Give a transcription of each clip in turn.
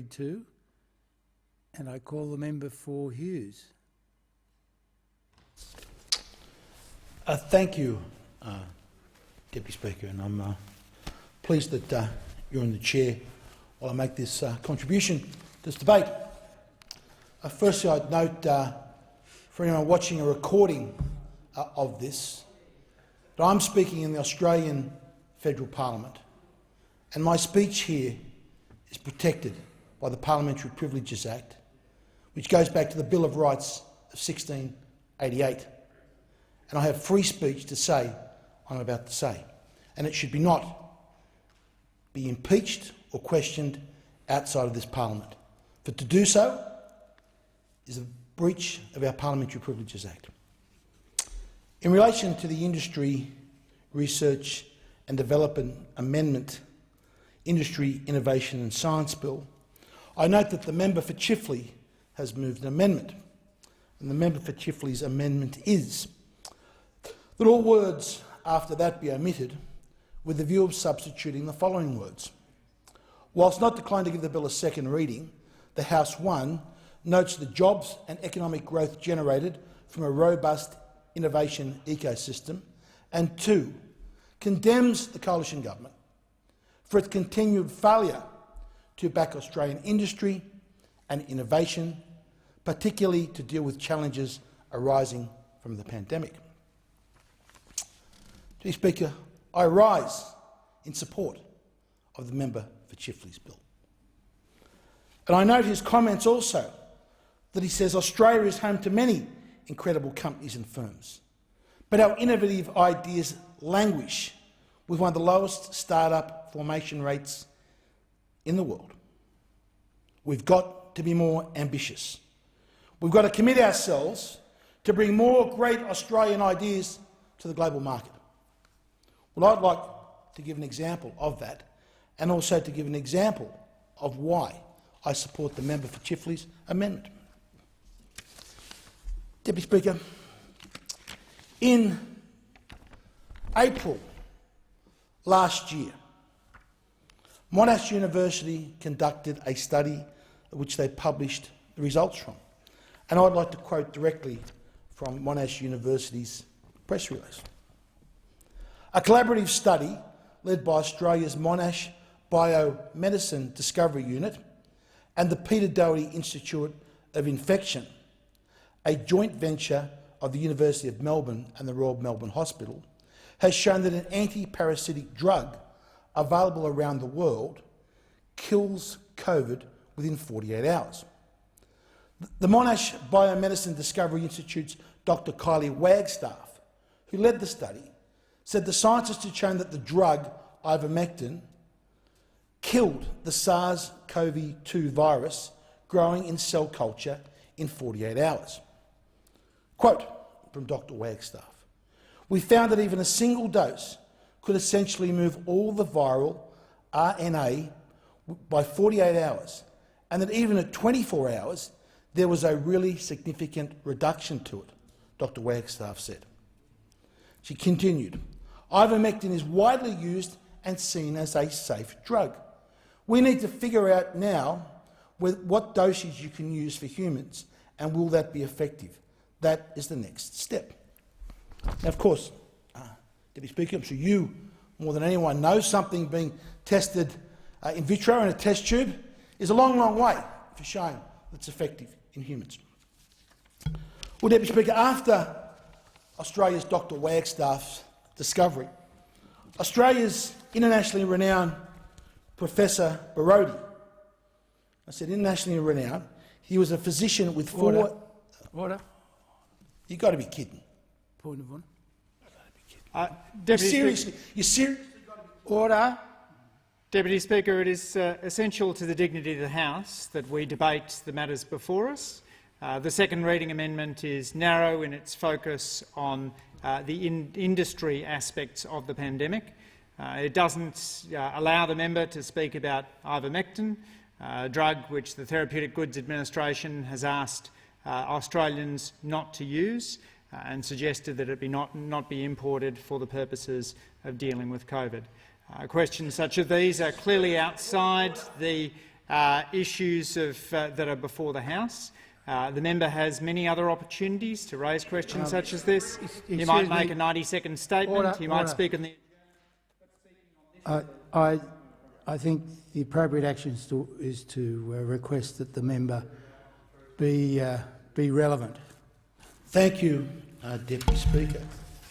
to, and I call the member for Hughes. Thank you, Deputy Speaker, and I'm pleased that you're in the chair while I make this contribution to this debate. Firstly, I'd note for anyone watching a recording of this that I'm speaking in the Australian Federal Parliament, and my speech here is protected by the Parliamentary Privileges Act, which goes back to the Bill of Rights of 1688. And I have free speech to say what I'm about to say, and it should not be impeached or questioned outside of this Parliament. For to do so is a breach of our Parliamentary Privileges Act. In relation to the Industry, Research and Development Amendment, Industry, Innovation and Science Bill, I note that the member for Chifley has moved an amendment, and the member for Chifley's amendment is that all words after that be omitted, with the view of substituting the following words. Whilst not declined to give the bill a second reading, the House 1 notes the jobs and economic growth generated from a robust innovation ecosystem, and 2, condemns the coalition government for its continued failure to back Australian industry and innovation, particularly to deal with challenges arising from the pandemic. Mr. Speaker, I rise in support of the member for Chifley's bill. And I note his comments also that he says Australia is home to many incredible companies and firms, but our innovative ideas languish with one of the lowest start-up formation rates in the world. We've got to be more ambitious. We've got to commit ourselves to bring more great Australian ideas to the global market. Well, I'd like to give an example of that, and also to give an example of why I support the member for Chifley's amendment. Deputy Speaker, in April last year, Monash University conducted a study which they published the results from, and I'd like to quote directly from Monash University's press release. A collaborative study led by Australia's Monash Biomedicine Discovery Unit and the Peter Doherty Institute of Infection, a joint venture of the University of Melbourne and the Royal Melbourne Hospital, has shown that an anti-parasitic drug available around the world kills COVID within 48 hours. The Monash Biomedicine Discovery Institute's Dr. Kylie Wagstaff, who led the study, said the scientists had shown that the drug Ivermectin killed the SARS-CoV-2 virus growing in cell culture in 48 hours. Quote from Dr. Wagstaff, "We found that even a single dose could essentially move all the viral RNA by 48 hours, and that even at 24 hours there was a really significant reduction to it," Dr. Wagstaff said. She continued, "Ivermectin is widely used and seen as a safe drug. We need to figure out now what dosage you can use for humans, and will that be effective? That is the next step." Now, of course, Deputy Speaker, I'm sure you, more than anyone, know something being tested in vitro in a test tube is a long, long way for showing that it's effective in humans. Well, Deputy Speaker, after Australia's Dr. Wagstaff's discovery, Australia's internationally renowned Professor Barodi, I said internationally renowned, he was a physician with four... Order. You've got to be kidding. Point of order. You seriously Order. Deputy Speaker, it is essential to the dignity of the House that we debate the matters before us. The second reading amendment is narrow in its focus on the industry aspects of the pandemic. It doesn't allow the member to speak about Ivermectin, a drug which the Therapeutic Goods Administration has asked Australians not to use, and suggested that it not be imported for the purposes of dealing with COVID. Questions such as these are clearly outside the issues that are before the House. The member has many other opportunities to raise questions such as this. He might make a 90-second statement. He might speak on the. I think the appropriate action is to request that the member be relevant. Thank you, Deputy Speaker.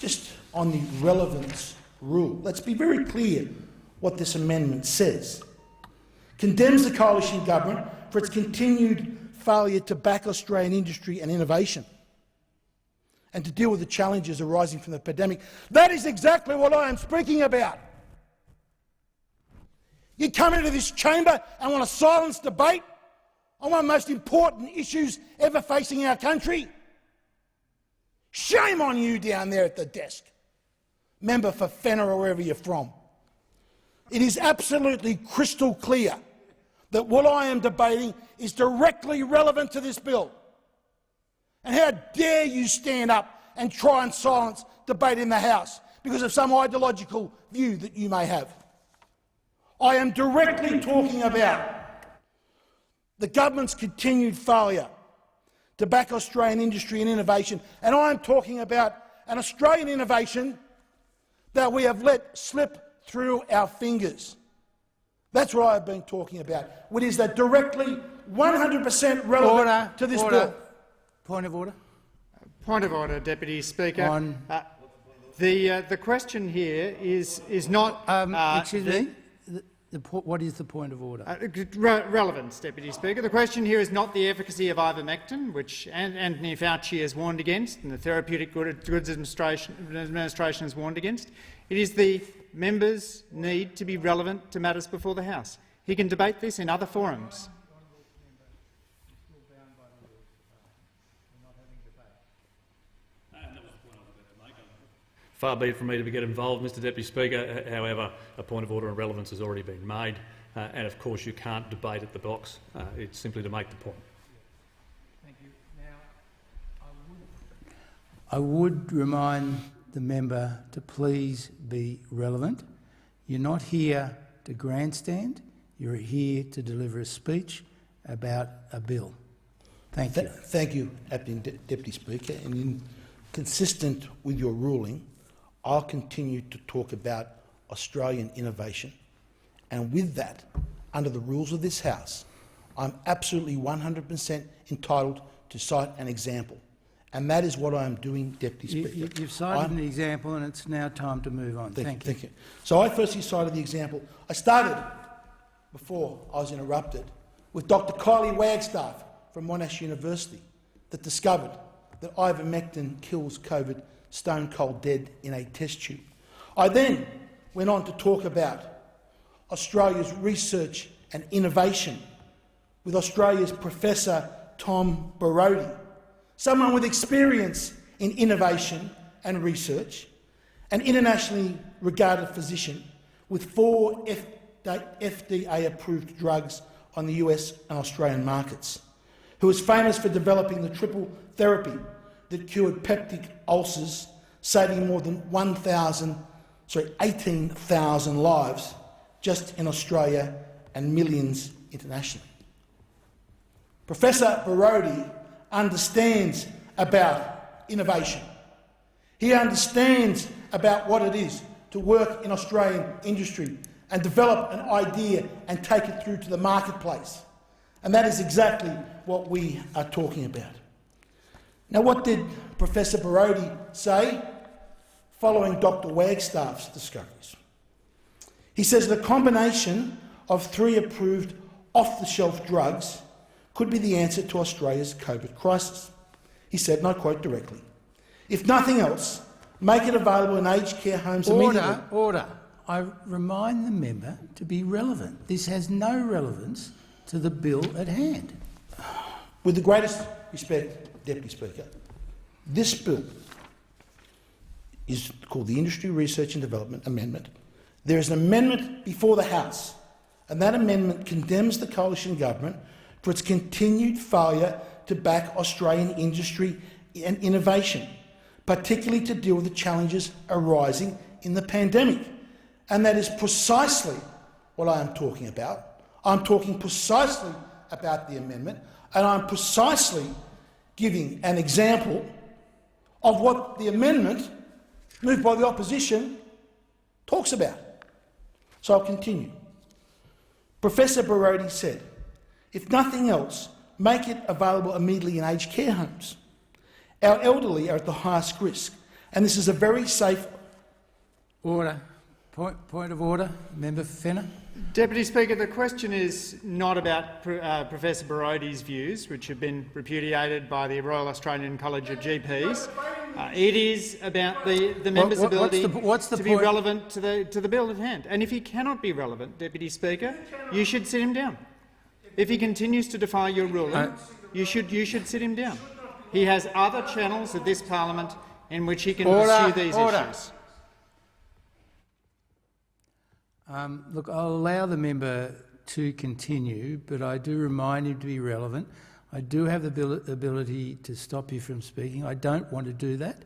Just on the relevance rule, let's be very clear what this amendment says. Condemns the coalition government for its continued failure to back Australian industry and innovation and to deal with the challenges arising from the pandemic. That is exactly what I am speaking about. You come into this chamber and want to silence debate on one of the most important issues ever facing our country. Shame on you down there at the desk, member for Fenner or wherever you're from. It is absolutely crystal clear that what I am debating is directly relevant to this bill. And how dare you stand up and try and silence debate in the House because of some ideological view that you may have. I am directly talking about the government's continued failure to back Australian industry and innovation, and I am talking about an Australian innovation that we have let slip through our fingers. That's what I've been talking about, which is that directly 100% relevant to this bill. Point of order. Point of order, Deputy Speaker. The question here is not. Excuse me. What is the point of order? Relevance, Deputy Speaker. The question here is not the efficacy of Ivermectin, which Anthony Fauci has warned against and the Therapeutic Goods Administration has warned against. It is the member's need to be relevant to matters before the House. He can debate this in other forums. Far be it from me to get involved, Mr Deputy Speaker. However, a point of order and relevance has already been made, and of course you can't debate at the box. It's simply to make the point. Thank you. Now, I would remind the member to please be relevant. You're not here to grandstand. You're here to deliver a speech about a bill. Thank you. Thank you, Acting Deputy Speaker. And consistent with your ruling, I'll continue to talk about Australian innovation. And with that, under the rules of this House, I'm absolutely 100% entitled to cite an example. And that is what I am doing, Deputy Speaker. You've cited an example and it's now time to move on. Thank you. So I firstly cited the example. I started, before I was interrupted, with Dr Kylie Wagstaff from Monash University that discovered that ivermectin kills COVID stone cold dead in a test tube. I then went on to talk about Australia's research and innovation with Australia's Professor Tom Borody, someone with experience in innovation and research, an internationally regarded physician with 4 FDA-approved drugs on the US and Australian markets, who is famous for developing the triple therapy that cured peptic ulcers, saving more than 18,000 lives just in Australia and millions internationally. Professor Borody understands about innovation. He understands about what it is to work in Australian industry and develop an idea and take it through to the marketplace. And that is exactly what we are talking about. Now, what did Professor Borody say following Dr Wagstaff's discoveries? He says the combination of 3 approved off-the-shelf drugs could be the answer to Australia's COVID crisis. He said, and I quote directly, "If nothing else, make it available in aged care homes immediately." Order. I remind the member to be relevant. This has no relevance to the bill at hand. With the greatest respect, Deputy Speaker, this bill is called the Industry Research and Development Amendment. There is an amendment before the House, and that amendment condemns the coalition government for its continued failure to back Australian industry and innovation, particularly to deal with the challenges arising in the pandemic. And that is precisely what I am talking about. I'm talking precisely about the amendment, and I'm precisely giving an example of what the amendment moved by the opposition talks about. So I'll continue. Professor Barodi said, if nothing else, make it available immediately in aged care homes. Our elderly are at the highest risk, and this is a very safe... Order. Point of order. Member for Fenner. Deputy Speaker, the question is not about Professor Barodi's views, which have been repudiated by the Royal Australian College of GPs. It is about the member's ability to be relevant to the bill at hand. And if he cannot be relevant, Deputy Speaker, you should sit him down. If he continues to defy your ruling, you should sit him down. He has other channels of this parliament in which he can pursue these issues. Look, I'll allow the member to continue, but I do remind him to be relevant. I do have the ability to stop you from speaking. I don't want to do that.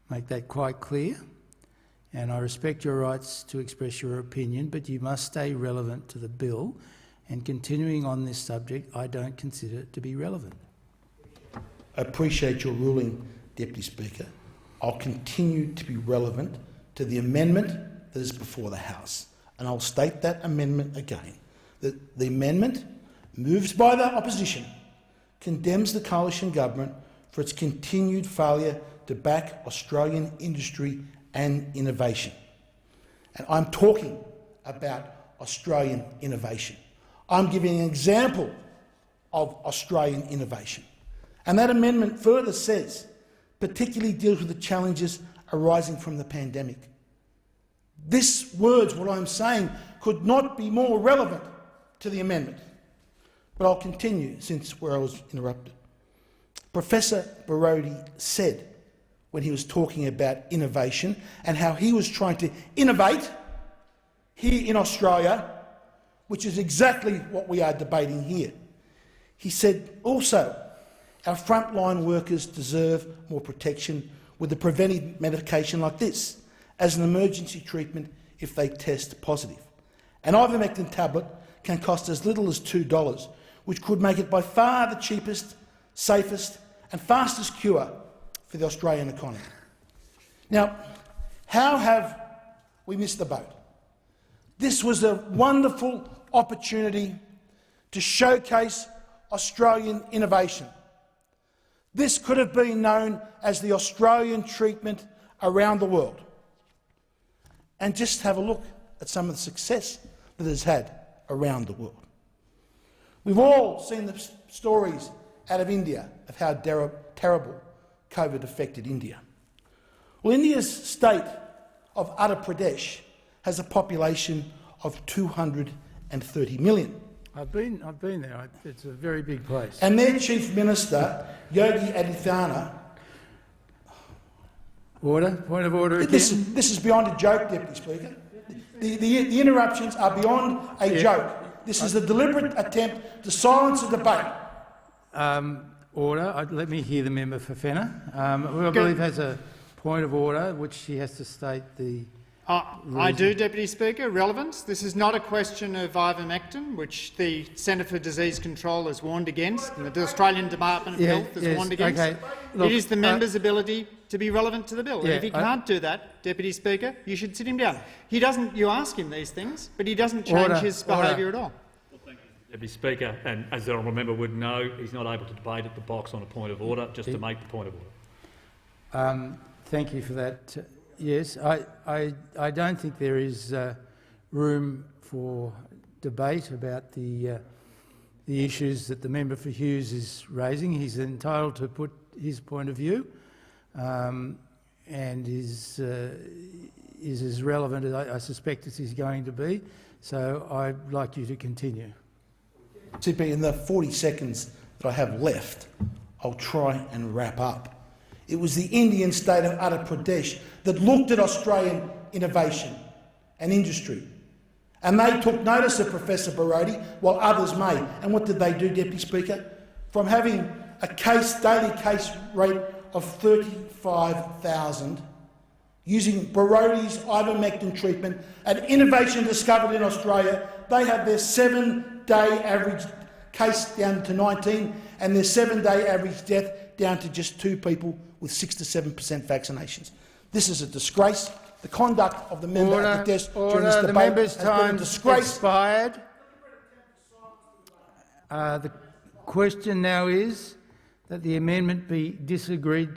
Make that quite clear. And I respect your rights to express your opinion, but you must stay relevant to the bill. And continuing on this subject, I don't consider it to be relevant. I appreciate your ruling, Deputy Speaker. I'll continue to be relevant to the amendment that is before the House. And I'll state that amendment again. That the amendment, moved by the opposition, condemns the coalition government for its continued failure to back Australian industry and innovation. And I'm talking about Australian innovation. I'm giving an example of Australian innovation. And that amendment further says, particularly deals with the challenges arising from the pandemic. This words, what I'm saying, could not be more relevant to the amendment. But I'll continue since where I was interrupted. Professor Barodi said, when he was talking about innovation and how he was trying to innovate here in Australia, which is exactly what we are debating here. He said also, our frontline workers deserve more protection with a preventive medication like this as an emergency treatment if they test positive. An Ivermectin tablet can cost as little as $2, which could make it by far the cheapest, safest and fastest cure for the Australian economy. Now, how have we missed the boat? This was a wonderful opportunity to showcase Australian innovation. This could have been known as the Australian treatment around the world. And just have a look at some of the success that it has had around the world. We've all seen the stories out of India of how terrible COVID affected India. Well, India's state of Uttar Pradesh has a population of 230 million. I've been there. It's a very big place. And their Chief Minister, Yogi Adityanath... Order. Point of order again. This is beyond a joke, Deputy Speaker. The interruptions are beyond a joke. This is a deliberate attempt to silence the debate. Order. Let me hear the member for Fenner, who I believe has a point of order, which he has to state the... I do, Deputy Speaker. Relevance. This is not a question of ivermectin, which the Centre for Disease Control has warned against, and the Australian Department of Health has warned against. Okay. Look, it is the member's ability to be relevant to the bill. And if he can't do that, Deputy Speaker, you should sit him down. He doesn't. You ask him these things, but he doesn't change his behaviour at all. Well, thank you, Deputy Speaker. And as the honourable member would know, he's not able to debate at the box on a point of order, just to make the point of order. Thank you for that. Yes, I don't think there is room for debate about the issues that the member for Hughes is raising. He's entitled to put his point of view, and is as relevant as I suspect as he's going to be. So I'd like you to continue. CP, in the 40 seconds that I have left, I'll try and wrap up. It was the Indian state of Uttar Pradesh that looked at Australian innovation and industry. And they took notice of Professor Barodi, while others may. And what did they do, Deputy Speaker? From having a daily case rate of 35,000, using Barodi's ivermectin treatment, an innovation discovered in Australia, They have their 7-day average case down to 19 and their 7-day average death down to just 2 people with 6 to 7% vaccinations. This is a disgrace. The conduct of the member at the desk during this The debate member's has been a time disgrace. expired. The question now is that the amendment be disagreed